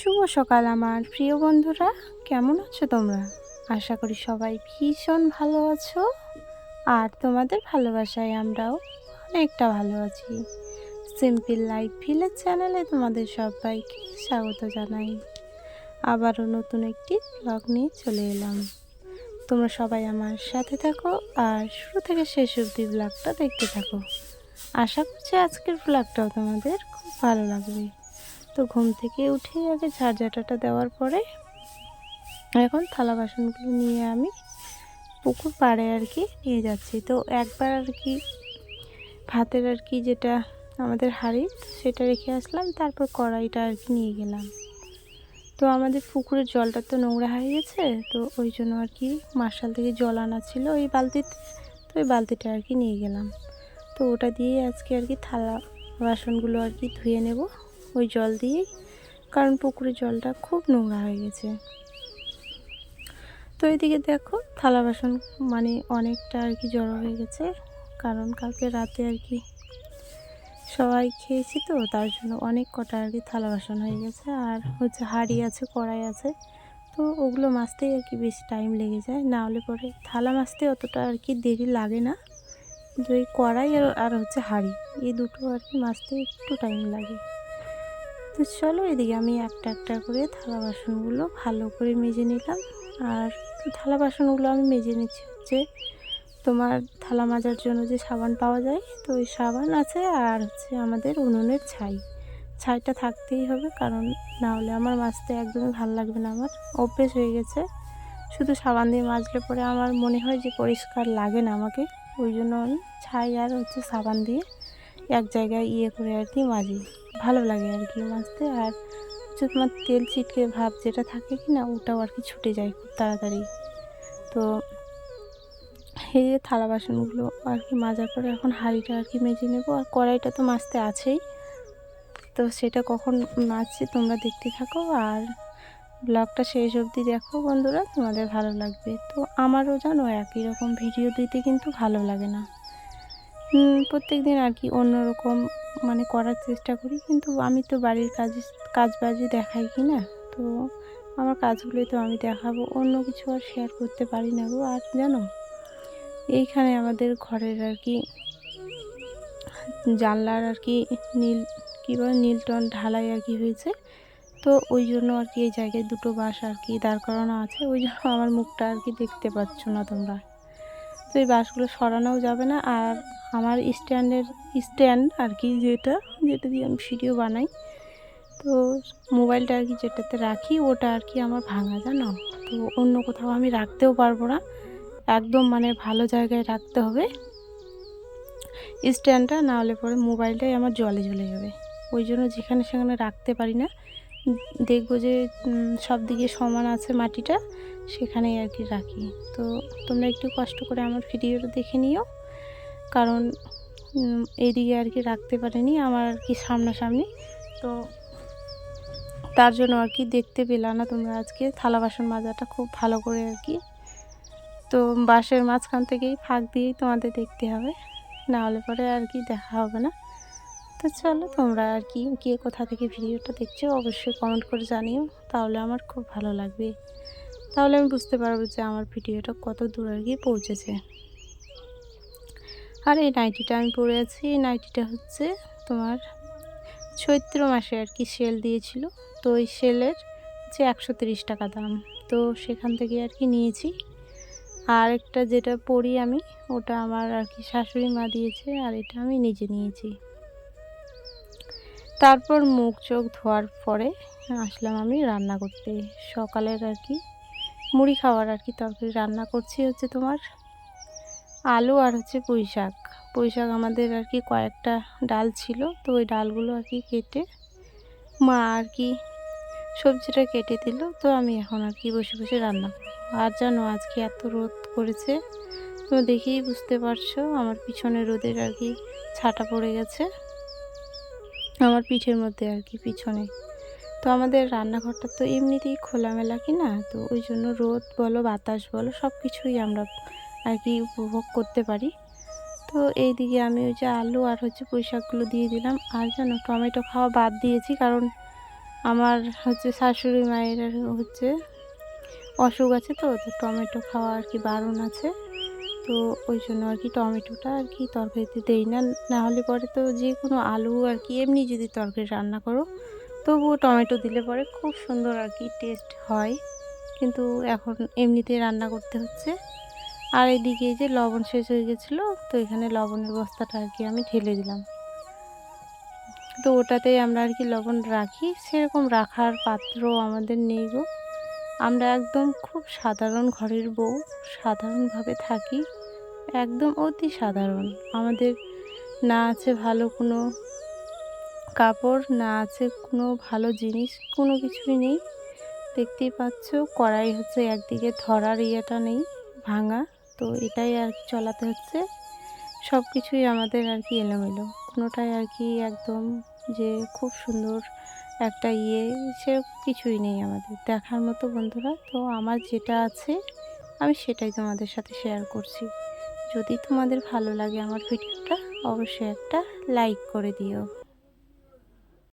শুভ সকাল আমার প্রিয় বন্ধুরা, কেমন আছো তোমরা? আশা করি সবাই ভীষণ ভালো আছো। আর তোমাদের ভালোবাসায় আমরাও অনেকটা ভালো আছি। সিম্পল লাইফ ভিলেজ চ্যানেলে তোমাদের সবাইকে স্বাগত জানাই। আবারও নতুন একটি ব্লগ নিয়ে চলে এলাম। তোমরা সবাই আমার সাথে থাকো আর শুরু থেকে শেষ অবধি ব্লগটা দেখতে থাকো। আশা করছি আজকের ব্লগটাও তোমাদের খুব ভালো লাগবে। তো ঘুম থেকে উঠে আগে ঝাড়ঝাঁটাটা দেওয়ার পরে এখন থালা বাসনগুলো নিয়ে আমি পুকুর পাড়ে নিয়ে যাচ্ছি। তো একবার ভাতের যেটা আমাদের হাঁড়ি সেটা রেখে আসলাম, তারপর কড়াইটা নিয়ে গেলাম। তো আমাদের পুকুরের জলটা তো নোংরা হয়ে গেছে, তো ওই জন্য মার্শাল থেকে জল আনা ছিল ওই বালতিতে, তো ওই বালতিটা নিয়ে গেলাম। তো ওটা দিয়ে আজকে থালা বাসনগুলো ধুয়ে নেব ওই জল দিয়েই, কারণ পুকুরের জলটা খুব নোংরা হয়ে গেছে। তো এদিকে দেখো থালা বাসন অনেকটা জড়ো হয়ে গেছে, কারণ কালকে রাতে সবাই খেয়েছি, তো তার জন্য অনেক কটা থালা বাসন হয়ে গেছে। আর হাঁড়ি আছে, কড়াই আছে, তো ওগুলো মাজতেই বেশি টাইম লেগে যায়। না হলে পরে থালা মাজতে অতটা দেরি লাগে না, কিন্তু এই কড়াই আর হাঁড়ি এই দুটো মাজতে একটু টাইম লাগে। তো চলো এদিকে আমি একটা একটা করে থালা বাসনগুলো ভালো করে মেজে নিলাম। আর থালা বাসনগুলো আমি মেজে নিচ্ছি তোমার থালা মাজার জন্য যে সাবান পাওয়া যায়, তো ওই সাবান আছে আর আমাদের উনুনের ছাইটা থাকতেই হবে, কারণ না হলে আমার মাজতে একদমই ভালো লাগবে না। আমার অভ্যেস হয়ে গেছে শুধু সাবান দিয়ে মাজলে পরে আমার মনে হয় যে পরিষ্কার লাগে না আমাকে, ওই জন্য আমি ছাই আর সাবান দিয়ে এক জায়গায় করে মাজি, ভালো লাগে মাজতে। আর তোমার তেল ছিটকে ভাব যেটা থাকে কি না, ওটাও ছুটে যায় খুব তাড়াতাড়ি। তো এই যে থালা বাসনগুলো মাজার পরে এখন হাঁড়িটা মেজে নেব। আর কড়াইটা তো মাজতে আছেই, তো সেটা কখন মাজছি তোমরা দেখতে থাকো আর ব্লগটা শেষ অবধি দেখো বন্ধুরা, তোমাদের ভালো লাগবে। তো আমারও জানো একই রকম ভিডিও দিতে কিন্তু ভালো লাগে না, প্রত্যেক দিন অন্যরকম করার চেষ্টা করি, কিন্তু আমি তো বাড়ির কাজবাজি দেখাই কি না, তো আমার কাজগুলোই তো আমি দেখাবো, অন্য কিছু আর শেয়ার করতে পারি না গো। আর জানো এইখানে আমাদের ঘরের জানলার নীল কী বলে নীলটন ঢালাই হয়েছে, তো ওই জন্য এই জায়গায় দুটো বাঁশ দাঁড় করানো আছে, ওই জন্য আমার মুখটা দেখতে পাচ্ছ না তোমরা। তো এই বাঁশগুলো সরানোও যাবে না। আর আমার স্ট্যান্ড যেটা দিয়ে আমি ভিডিও বানাই, তো মোবাইলটা যেটাতে রাখি ওটা আমার ভাঙা, জানো। তো অন্য কোথাও আমি রাখতেও পারবো না, একদম ভালো জায়গায় রাখতে হবে স্ট্যান্ডটা, না হলে পরে মোবাইলটাই আমার জলে জ্বলে যাবে। ওই জন্য যেখানে সেখানে রাখতে পারি না, দেখবো যে সব দিকে সমান আছে মাটিটা, সেখানেই রাখি। তো তোমরা একটু কষ্ট করে আমার ভিডিওটা দেখে নিও, কারণ এইদিকে রাখতে পারিনি আমার সামনাসামনি, তো তার জন্য দেখতে পেলাম না তোমরা আজকে থালা বাসন মাজাটা খুব ভালো করে তো বাঁশের মাঝখান থেকেই ফাঁক দিয়েই তোমাদের দেখতে হবে, না হলে পরে দেখা হবে না। তো চলো তোমরা কে কোথা থেকে ভিডিওটা দেখছো অবশ্যই কমেন্ট করে জানিও, তাহলে আমার খুব ভালো লাগবে, তাহলে আমি বুঝতে পারবো যে আমার ভিডিওটা কত দূর পৌঁছেছে। আর এই নাইটিটা আমি পরে আছি, এই নাইটিটা তোমার চৈত্র মাসে সেল দিয়েছিল, তো ওই সেলের 130 টাকা দাম, তো সেখান থেকে নিয়েছি। আর একটা যেটা পরি আমি, ওটা আমার শাশুড়ি মা দিয়েছে, আর এটা আমি নিজে নিয়েছি। তারপর মুখ চোখ ধোয়ার পরে আসলাম আমি রান্না করতে। সকালের মুড়ি খাওয়ার তরকারি রান্না করছি তোমার আলু আর পুঁই শাক আমাদের কয়েকটা ডাল ছিল, তো ওই ডালগুলো কেটে মা সবজিটা কেটে দিল, তো আমি এখন বসে বসে রান্না করব। আর জানো আজকে এত রোদ করেছে, তো দেখেই বুঝতে পারছো আমার পিছনে রোদের ছাটা পড়ে গেছে আমার পিঠের মধ্যে পিছনে। তো আমাদের রান্নাঘরটা তো এমনিতেই খোলামেলা কি না, তো ওই জন্য রোদ বলো বাতাস বলো সব কিছুই আমরা উপভোগ করতে পারি। তো এইদিকে আমি ওই যে আলু আর পুঁই শাকগুলো দিয়ে দিলাম। আর জানো টমেটো খাওয়া বাদ দিয়েছি, কারণ আমার হচ্ছে শাশুড়ি মায়ের হচ্ছে অসুখ আছে, তো তো টমেটো খাওয়া আর কি বারণ আছে। তো ওই জন্য আর কি টমেটোটা আর কি তরকারিতে দেই না। না হলে পরে তো যে কোনো আলু আর কি এমনি যদি তরকারি রান্না করো তবুও টমেটো দিলে পরে খুব সুন্দর আর কি টেস্ট হয়। কিন্তু এখন এমনিতেই রান্না করতে হচ্ছে। আর এদিকে এই যে লবণ শেষ হয়ে গেছিলো, তো এখানে লবণের বস্তাটা আর কি আমি ঢেলে দিলাম। তো ওটাতেই আমরা আর কি লবণ রাখি, সেরকম রাখার পাত্র আমাদের নেই গো। আমরা একদম খুব সাধারণ ঘরের বউ, সাধারণভাবে থাকি, একদম অতি সাধারণ। আমাদের না আছে ভালো কোনো কাপড়, না আছে কোনো ভালো জিনিস, কোনো কিছুই নেই। দেখতেই পাচ্ছ কড়াই হচ্ছে একদিকে ধরার ইয়েটা নেই, ভাঙা। তো এটাই আর কি চলাতে হচ্ছে। সব কিছুই আমাদের আর কি এলোমেলো, কোনোটাই আর কি একদম যে খুব সুন্দর একটা সেরকম কিছুই নেই আমাদের দেখার মতো বন্ধুরা। তো আমার যেটা আছে আমি সেটাই তোমাদের সাথে শেয়ার করছি। যদি তোমাদের ভালো লাগে আমার ভিডিওটা, অবশ্যই একটা লাইক করে দিও।